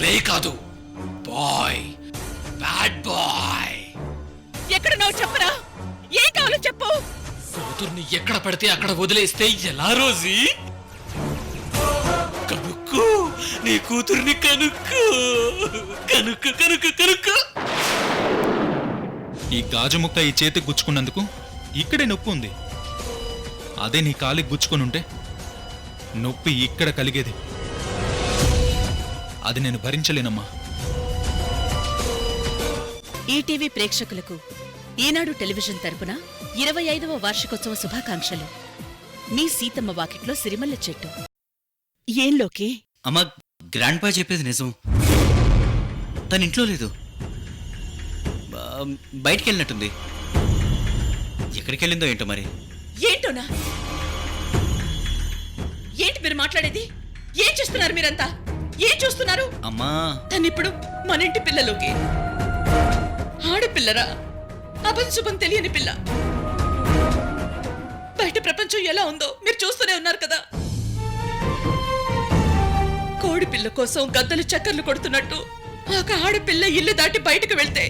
రే కాదు, bye, bad boy. ఎక్కడ నువ్వు చెప్పరా? ఏం కావాలో చెప్పు. కూతుర్ని ఎక్కడ పడితే అక్కడ వదిలేస్తే ఎలా రోజీ? కనుక్కో, నీ కూతుర్ని కనుక్కో, కనుక్కో కనుక్కో కనుక్కో. ఈ గాజు ముక్క ఈ చేతికి గుచ్చుకున్నందుకు ఇక్కడే నొప్పి ఉంది. అదే నీ కాలికి గుచ్చుకుని ఉంటే నొప్పి ఇక్కడ కలిగేది. అది నేను భరించలేనమ్మా. ఈటీవీ ప్రేక్షకులకు ఈనాడు టెలివిజన్ తరపున 25వ వార్షికోత్సవ శుభాకాంక్షలు. మీ సీతమ్మ వాకిట్లో సిరిమల్ల చెట్టు. ఏంలోకి అమ్మా, గ్రాండ్ పా చెప్పేది నిజం. తన ఇంట్లో లేదు, బయటికి వెళ్ళినట్టుంది. ఎక్కడికి వెళ్ళిందో ఏంటో మరి. ఏంటోనా? ఏంటి మీరు మాట్లాడేది? ఏం చేస్తున్నారు మీరంతా? ఏం చూస్తున్నారు? అమ్మా, తనిప్పుడు మన ఇంటి పిల్లలోకి. ఆడపిల్లరా, అపశుభం తెలియని పిల్ల. బయట ప్రపంచం ఎలా ఉందో మీరు చూస్తూనే ఉన్నారు కదా. కోడి పిల్ల కోసం గద్దలు చక్కర్లు కొడుతున్నట్టు ఒక ఆడపిల్ల ఇల్లు దాటి బయటకు వెళ్తే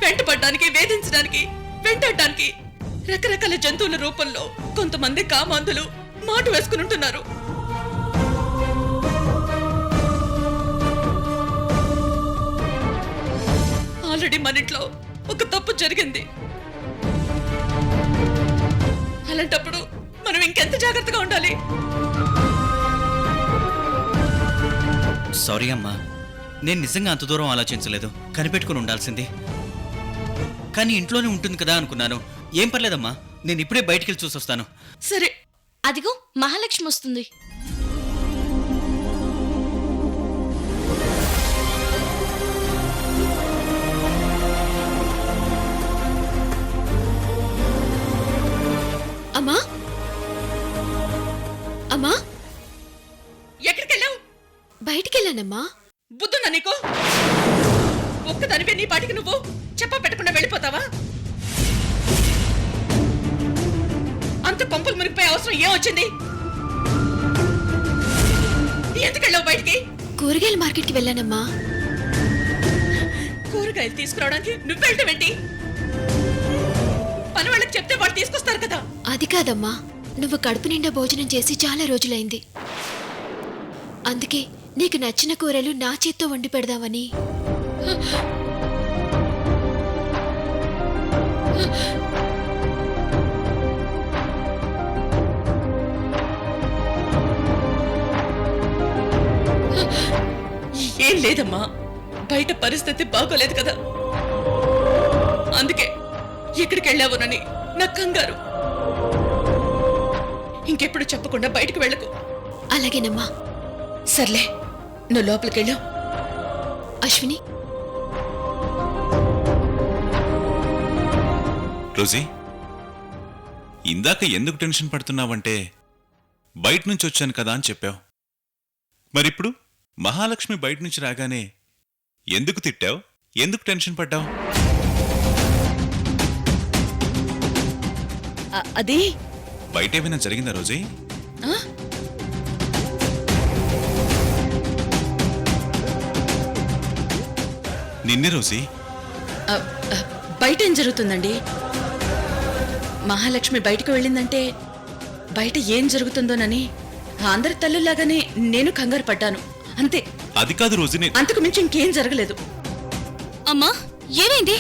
వెంటపడ్డానికి, వేధించడానికి, వెంటాడడానికి రకరకాల జంతువుల రూపంలో కొంతమంది కామాంధులు మాటు వేసుకుని ఉంటున్నారు. ఆల్రెడీ మన ఇంట్లో ఒక తప్పు జరిగింది. అలాంటప్పుడు మనం ఇంకెంత జాగ్రత్తగా ఉండాలి? సారీ అమ్మా, నేను నిజంగా అంత దూరం ఆలోచించలేదు. కనిపెట్టుకుని ఉండాల్సింది. కానీ ఇంట్లోనే ఉంటుంది కదా అనుకున్నాను. ఏం పర్లేదమ్మా, నేను ఇప్పుడే బయటికి వెళ్ళి చూసొస్తాను. సరే. అదిగో మహాలక్ష్మి వస్తుంది. అమ్మా, అమ్మా, ఎక్కడికెళ్ళావు? బయటికెళ్ళానమ్మా. బుద్ధుందా నీకు? ఒక్కదానివే నీ పాటికి నువ్వు చెప్ప పెట్టకుండా వెళ్ళిపోతావా? అంత పంపులు మునిగిపోయే అవసరం ఏమొచ్చింది? ఎందుకెళ్ళావు బయటికి? కూరగాయల మార్కెట్కి వెళ్ళానమ్మా. కూరగాయలు తీసుకురావడానికి నువ్వు వెళ్ళటం ఏంటి? పని వాళ్ళకి చెప్తే వాళ్ళు తీసుకొస్తారు కదా. అది కాదమ్మా, నువ్వు కడుపు నిండా భోజనం చేసి చాలా రోజులైంది. అందుకే నీకు నచ్చిన కూరలు నా చేత్తో వండి పెడదామని. ఏం లేదమ్మా, బయట పరిస్థితి బాగోలేదు కదా, అందుకే ఎక్కడికి వెళ్ళావునని నాకు కంగారు. ఇంకెప్పుడు చెప్పకుండా బయటకు వెళ్ళకు. అలాగేనమ్మా. సర్లే, నువ్వు లోపలికెళ్ళు. అశ్విని, రోజీ, ఇందాక ఎందుకు టెన్షన్ పడుతున్నావంటే బయట నుంచి వచ్చాను కదా అని చెప్పావు. మరిప్పుడు మహాలక్ష్మి బయట నుంచి రాగానే ఎందుకు తిట్టావు? ఎందుకు టెన్షన్ పడ్డావు? అది బయట ఏమైనా జరిగిందా రోజీ? నిన్నే రోజీ. బయట ఏం జరుగుతుందండి? మహాలక్ష్మి బయటకు వెళ్ళిందంటే బయట ఏం జరుగుతుందోనని అందరి తల్లులాగానే నేను కంగారు పడ్డాను, అంతే. అది కాదు రోజీ, అంతకు మించి ఇంకేం జరగలేదు. అమ్మా, ఏమైంది?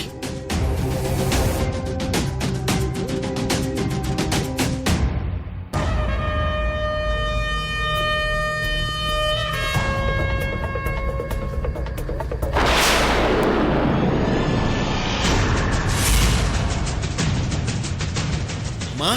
అమ్మా,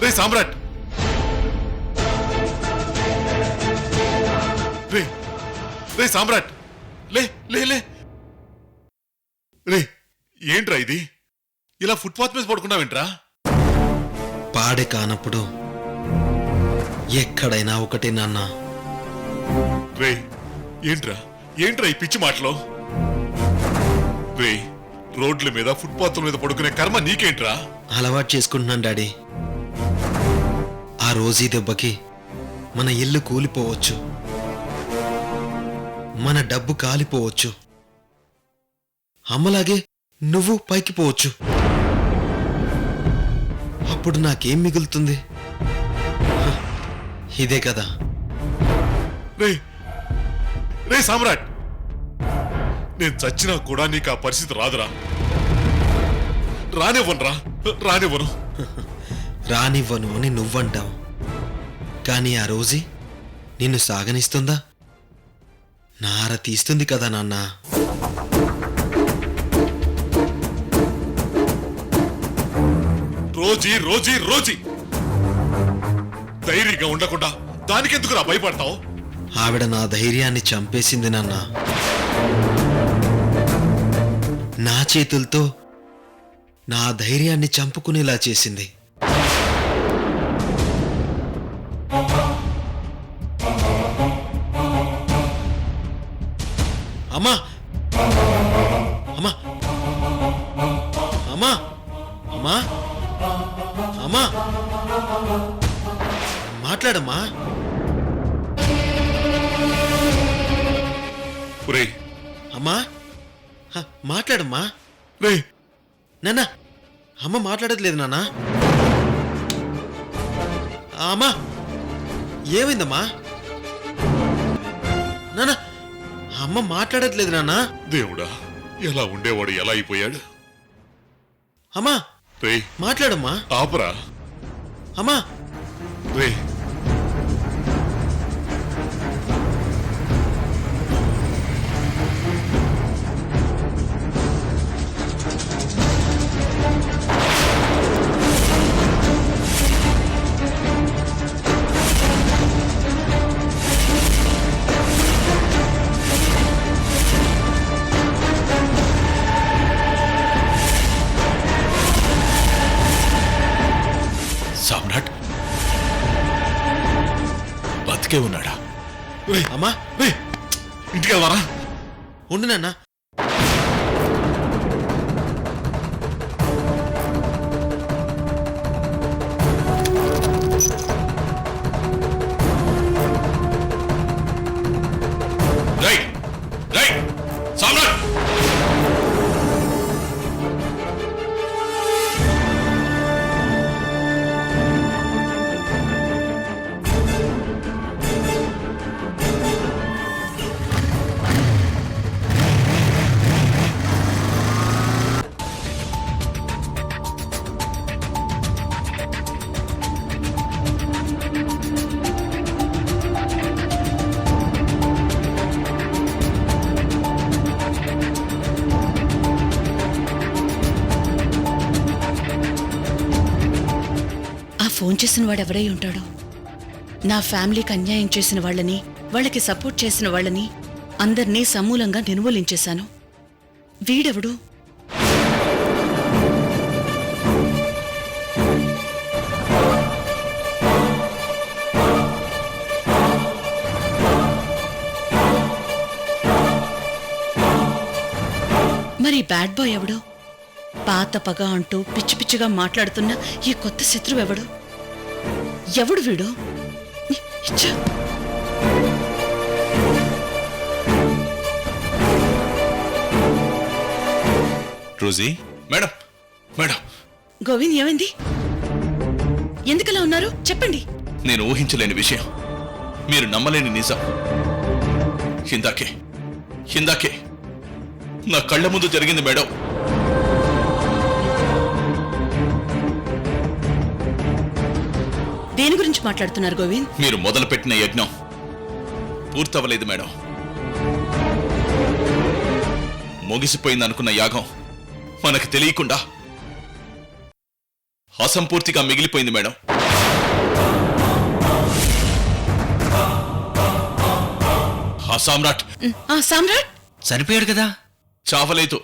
రే సామ్రాట్, రే సామ్రాట్, లే లే లే రే ఏంట్రా ఇది ఇలా ఫుట్పాత్ మీద పడుకున్నావేంట్రా? పాడే కానప్పుడు ఎక్కడైనా ఒకటి నాన్న. రే ఏంట్రా ఏంట్రా ఈ పిచ్చి మాటలో? రే రోడ్ల మీద ఫుట్పాత్ల మీద పడుకునే కర్మ నీకేంట్రా? అలవాటు చేసుకుంటున్నాను డాడీ. ఆ రోజీ దెబ్బకి మన ఇల్లు కూలిపోవచ్చు, మన డబ్బు కాలిపోవచ్చు, అమ్మలాగే నువ్వు పైకి పోవచ్చు. అప్పుడు నాకేం మిగులుతుంది? హ, ఇదే కదా. రే రే సామ్రాట్, నేను చచ్చినా కూడా నీకు ఆ పరిస్థితి రాదురా. రానివ్వనురా, రానివ్వను. రానివ్వను అని నువ్వంటావు, కానీ ఆ రోజీ నిన్ను సాగనిస్తుందా? నార తీస్తుంది కదా నాన్న. రోజీ రోజీ రోజీ ధైర్యంగా ఉండకుండా దానికెందుకురా భయపడతావు? ఆవిడ నా ధైర్యాన్ని చంపేసింది నాన్న. నా చేతులతో నా ధైర్యాన్ని చంపుకునేలా చేసింది. అమ్మా అమ్మా అమ్మా అమ్మా అమ్మా మాట్లాడమ్మా. ఒరేయ్ అమ్మా మాట్లాడమ్మా. రే నాన్న అమ్మ మాట్లాడట్లేదు నాన్న. అమ్మా ఏమైందమ్మా? నాన్న అమ్మ మాట్లాడట్లేదు నాన్న. దేవుడా, ఎలా ఉండేవాడు ఎలా అయిపోయాడు? అమ్మా రే మాట్లాడమ్మా. ఆపరా. అమ్మా రే సామ్రాట్ బతికే ఉన్నాడా? రే అమ్మా రే ఇంటికి వెళ్దారా? ఉండు నాన్న. రై రై సామ్రాట్, ఫోన్ చేసిన వాడు ఎవరై ఉంటాడో? నా ఫ్యామిలీకి అన్యాయం చేసిన వాళ్ళని, వాళ్ళకి సపోర్ట్ చేసిన వాళ్ళని అందర్నీ సమూలంగా నిర్మూలించేశాను. వీడెవడు? మరి బ్యాడ్ బాయ్ ఎవడు? పాత పగ అంటూ పిచ్చి పిచ్చిగా మాట్లాడుతున్న ఈ కొత్త శత్రువు ఎవడు? ఎవడు వీడు? ఛ! రోజీ మేడం మేడం, గోవింద్ ఏమైంది? ఎందుకలా ఉన్నారు చెప్పండి. నేను ఊహించలేని విషయం, మీరు నమ్మలేని నిజం. ఇందాకే నా కళ్ళ ముందు జరిగింది మేడం. దేని గురించి మాట్లాడుతున్నారు గోవింద్? మీరు మొదలుపెట్టిన యజ్ఞం పూర్తవలేదు మేడం. ముగిసిపోయిందనుకున్న యాగం మనకు తెలియకుండా అసంపూర్తిగా మిగిలిపోయింది మేడం. ఆ సామ్రాట్ సామ్రాట్ చనిపోయాడు కదా. చావలేదు.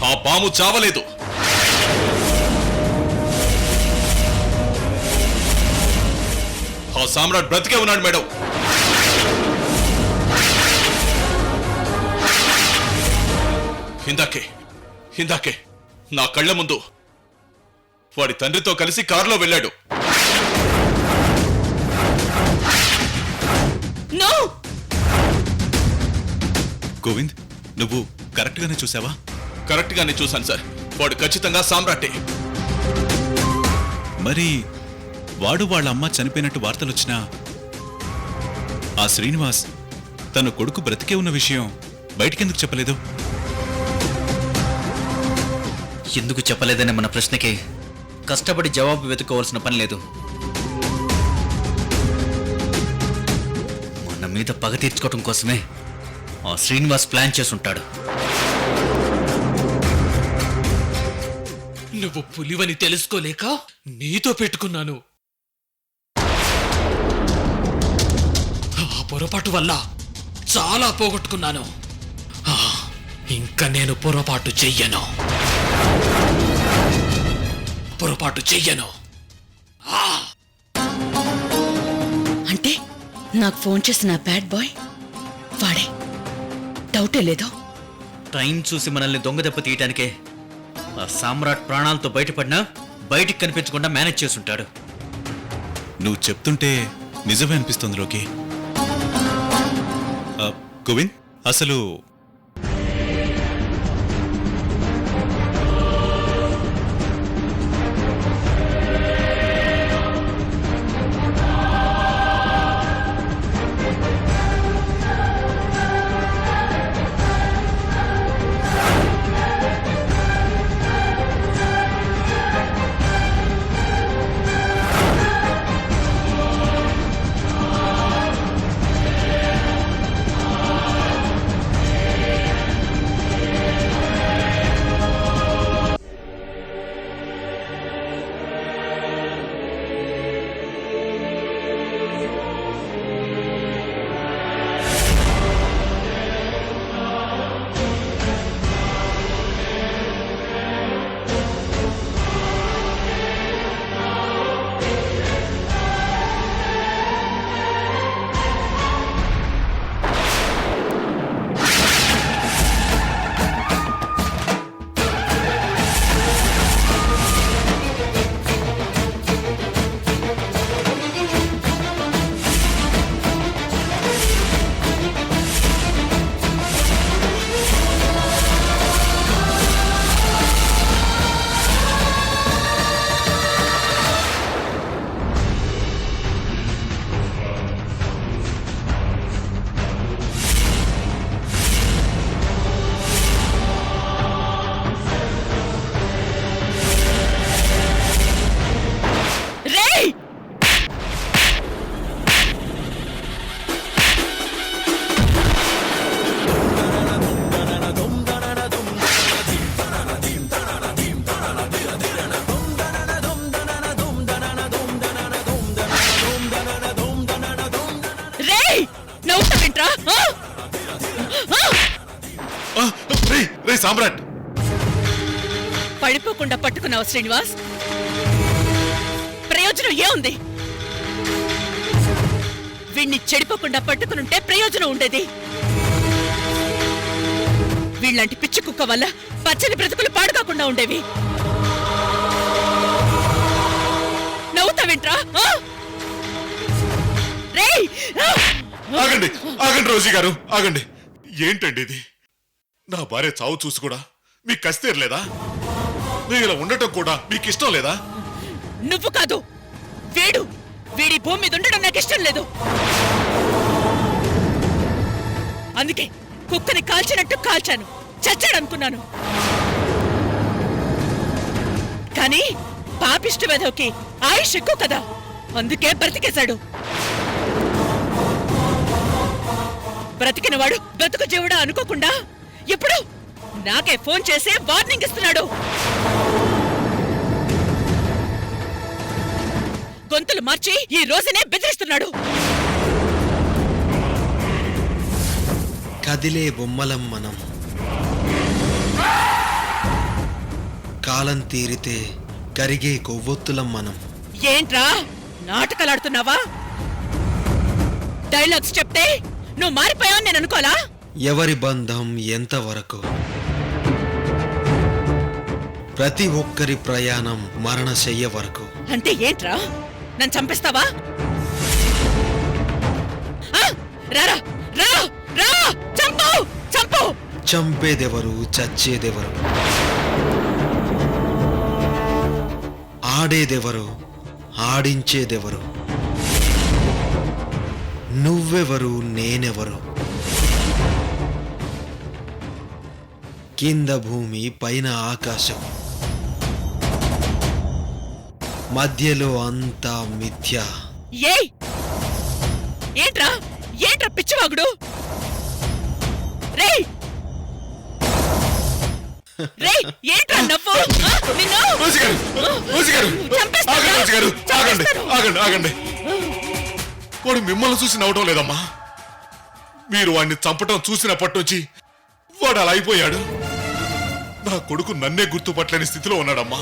ఆ పాము చావలేదు. ఆ సామ్రాట్ బ్రతికే ఉన్నాడు మేడం. ఇందాకే నా కళ్ళ ముందు వాడి తండ్రితో కలిసి కారులో వెళ్ళాడు. నో! గోవింద్, నువ్వు కరెక్ట్ గానే చూసావా? కరెక్ట్ గానే చూశాను సార్. వాడు ఖచ్చితంగా సామ్రాటే. మరి వాడు వాళ్ళ అమ్మ చనిపోయినట్టు వార్తలొచ్చినా ఆ శ్రీనివాస్ తన కొడుకు బ్రతికే ఉన్న విషయం బయటికెందుకు చెప్పలేదు? ఎందుకు చెప్పలేదనే మన ప్రశ్నకి కష్టపడి జవాబు వెతుకోవాల్సిన పని లేదు. మన మీద పగ తీర్చుకోవడం కోసమే ఆ శ్రీనివాస్ ప్లాన్ చేసుంటాడు. నువ్వు పులివని తెలుసుకోలేక నీతో పెట్టుకున్నాను. ఆ పొరపాటు వల్ల చాలా పోగొట్టుకున్నాను. ఇంకా నేను పొరపాటు చెయ్యను. అంటే నాకు ఫోన్ చేసిన బ్యాడ్ బాయ్ వాడే, డౌటే లేదు. టైం చూసి మనల్ని దొంగ దెబ్బ తీయటానికే ఆ సామ్రాట్ ప్రాణాలతో బయటపడినా బయటికి కనిపించకుండా మేనేజ్ చేసుంటాడు. నువ్వు చెప్తుంటే నిజమే అనిపిస్తుంది లోకి. గోవింద్, అసలు సామ్రాట్ పడిపోకుండా పట్టుకున్నావు శ్రీనివాస్. ప్రయోజనం ఏముంది? వీణ్ణి చెడిపోకుండా పట్టుకునుంటే ప్రయోజనం ఉండేది. వీళ్ళంటి పిచ్చి కుక్క వల్ల పచ్చని బ్రతుకులు పాడుకోకుండా ఉండేవి. నవ్వుతావేంట్రా? ఆగండి ఆగండి రోజీ గారు, ఆగండి. ఏంటండి ఇది? నా భార్య చావు చూసి కూడా మీకు కసి తీరలేదా? నేను ఇలా ఉండటం కూడా మీకు ఇష్టం లేదా? నువ్వు కాదు, వీడి భూమి మీద ఉండడం నాకు ఇష్టం లేదు. అందుకే కుక్కని కాల్చినట్టు కాల్చాను, చచ్చాడనుకున్నాను. కానీ పాపిష్టి వెధవకి ఆయుష్ ఎక్కువ కదా, అందుకే బ్రతికేశాడు. బ్రతికినవాడు బ్రతుకు జీవుడా అనుకోకుండా ఇప్పుడు నాకే ఫోన్ చేసి వార్నింగ్ ఇస్తున్నాడు. గొంతులు మార్చి ఈ రోజునే బెదిరిస్తున్నాడు. కదిలే బొమ్మలం మనం. కాలం తీరితే కరిగే కొవ్వొత్తులం మనం. ఏంట్రా నాటకాలాడుతున్నావా? డైలాగ్స్ చెప్తే నువ్వు మారిపోయావని నేను అనుకోలా? ఎవరి బంధం ఎంతవరకు? ప్రతి ఒక్కరి ప్రయాణం మరణశయ్య వరకు. అంటే ఏంట్రా, నన్ను చంపేస్తావా? ఆ, రారా రా రా, చంపు చంపు. చంపేదెవరు, చచ్చేదెవరు? ఆడేదెవరు, ఆడించేదెవరు? నువ్వెవరు, నేనెవరు? కింద భూమి, పైన ఆకాశం, మధ్యలో అంతా మిథ్య. ఏయ్, ఏంట్రా ఏంట్రా పిచ్చివాగుడు? రేయ్ రేయ్, ఏంట్రా నవ్వు? ఆ, నిన్ను రోజీ గారు, రోజీ గారు, చంపేస్తాను. ఆగండి రోజీ గారు, ఆగండి చంపేస్తాను. ఆగండి ఆగండి. వాడు మిమ్మల్ని చూసి నవ్వటం లేదమ్మా. మీరు వాడిని చంపటం చూసినప్పటి నుంచి వాడు అలా అయిపోయాడు. నా కొడుకు నన్నే గుర్తుపట్టలేని స్థితిలో ఉన్నాడమ్మా.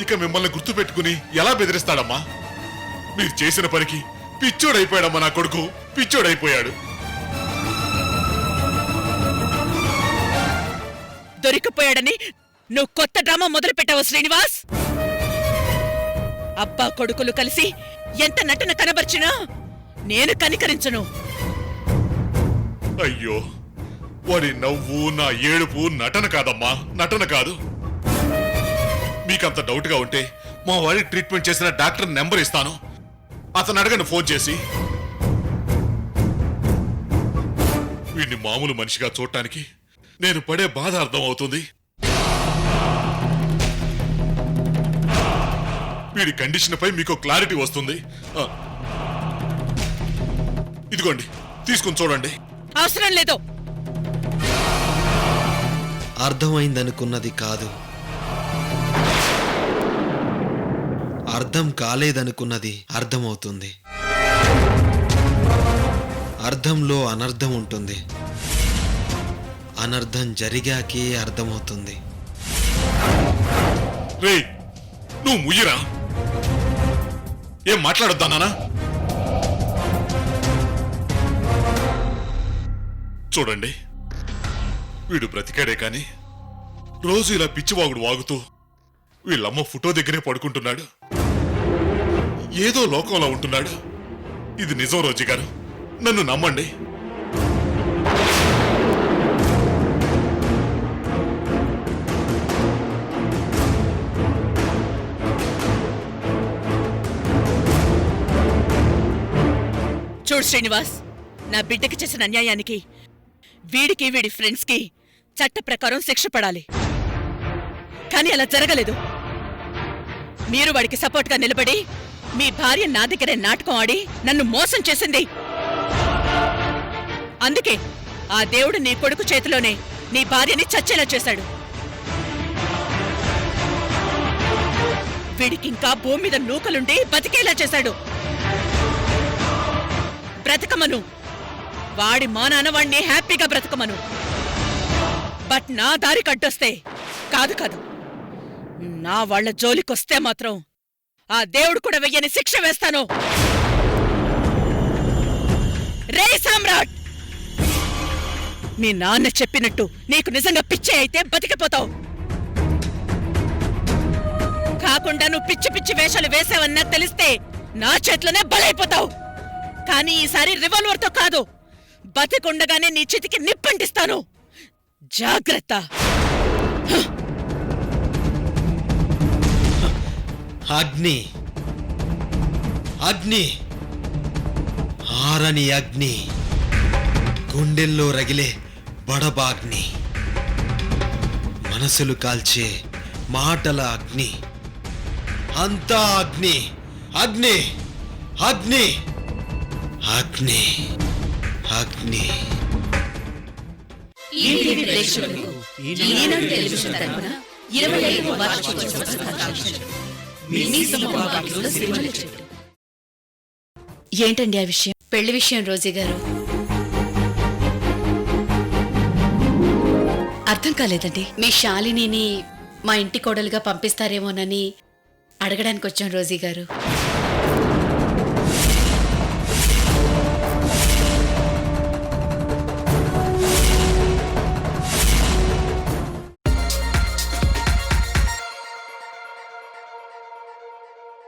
ఇక మిమ్మల్ని గుర్తు పెట్టుకుని ఎలా బెదిరిస్తాడమ్మా? మీరు చేసిన పనికి పిచ్చోడైపోయాడమ్మా. నా కొడుకు పిచ్చోడైపోయాడు. దొరికిపోయాడని నువ్వు కొత్త డ్రామా మొదలు పెట్టావు శ్రీనివాస్. అబ్బా కొడుకులు కలిసి ఎంత నటన కనబర్చినా నేను కనికరించను. అయ్యో, వాడి నవ్వు, నా ఏడుపు నటన కాదమ్మా, నటన కాదు. మీకంత డౌట్ గా ఉంటే మా వాడికి ట్రీట్మెంట్ చేసిన డాక్టర్ నెంబర్ ఇస్తాను. అతను అడగండి ఫోన్ చేసి. వీడిని మామూలు మనిషిగా చూడటానికి నేను పడే బాధ అర్థం అవుతుంది. వీడి కండిషన్ పై మీకు క్లారిటీ వస్తుంది. ఇదిగోండి, తీసుకుని చూడండి. అవసరం లేదు. అర్థమైందనుకున్నది కాదు, అర్థం కాలేదనుకున్నది అర్థమవుతుంది. అర్థంలో అనర్థం ఉంటుంది, అనర్థం జరిగాకే అర్థమవుతుంది. రే, నువ్వు ముయ్యరా? ఏం మాట్లాడొద్దా నానా? చూడండి, వీడు బ్రతికాడే కాని రోజు ఇలా పిచ్చివాగుడు వాగుతూ వీళ్ళమ్మ ఫోటో దగ్గరే పడుకుంటున్నాడు. ఏదో లోకంలో ఉంటున్నాడు. ఇది నిజం రోజీ గారు, నన్ను నమ్మండి. చూడు శ్రీనివాస్, నా బిడ్డకి చేసిన అన్యాయానికి వీడికి వీడి ఫ్రెండ్స్ కి చట్ట ప్రకారం శిక్ష పడాలి. కానీ అలా జరగలేదు. మీరు వాడికి సపోర్ట్ గా నిలబడి మీ భార్య నా దగ్గరే నాటకం ఆడి నన్ను మోసం చేసింది. అందుకే ఆ దేవుడు నీ కొడుకు చేతిలోనే నీ భార్యని చచ్చేలా చేశాడు. వీడికింకా భూమి మీద నూకలుండి బతికేలా చేశాడు. బ్రతకమను, వాడి మా నాన్న వాడిని హ్యాపీగా బ్రతకమను. బట్ నా దారి కట్టొస్తే కాదు కాదు, నా వాళ్ల జోలికొస్తే మాత్రం ఆ దేవుడు కూడా వెయ్యని శిక్ష వేస్తాను. రే సామ్రాట్, మీ నాన్న చెప్పినట్టు నీకు నిజంగా పిచ్చే అయితే బతికిపోతావు. కాకుండా నువ్వు పిచ్చి పిచ్చి వేషాలు వేసావని నాకు తెలిస్తే నా చేతిలోనే బలైపోతావు. కానీ ఈసారి రివాల్వర్తో కాదు, బతికుండగానే నీ చేతికి నిప్పంటిస్తాను. జాగ్రత్త. అగ్ని, అగ్ని, ఆరని అగ్ని, గుండెల్లో రగిలే బడబాగ్ని, మనసులు కాల్చే మాటల అగ్ని, అంతా అగ్ని, అగ్ని, అగ్ని, అగ్ని, అగ్ని. ఈటీవీ ప్రేక్షకులకు ఈనాడు టెలివిజన్ తరపున 25వ వార్షికోత్సవ శుభాకాంక్షలు. మీ సమూహంలో సిరిమల్ల చెట్టు. ఏంటండి ఆ విషయం? పెళ్లి విషయం రోజీ గారు. అర్థం కాలేదండి. మీ శాలినిని మా ఇంటి కోడలుగా పంపిస్తారేమోనని అడగడానికి వచ్చాం రోజీ గారు.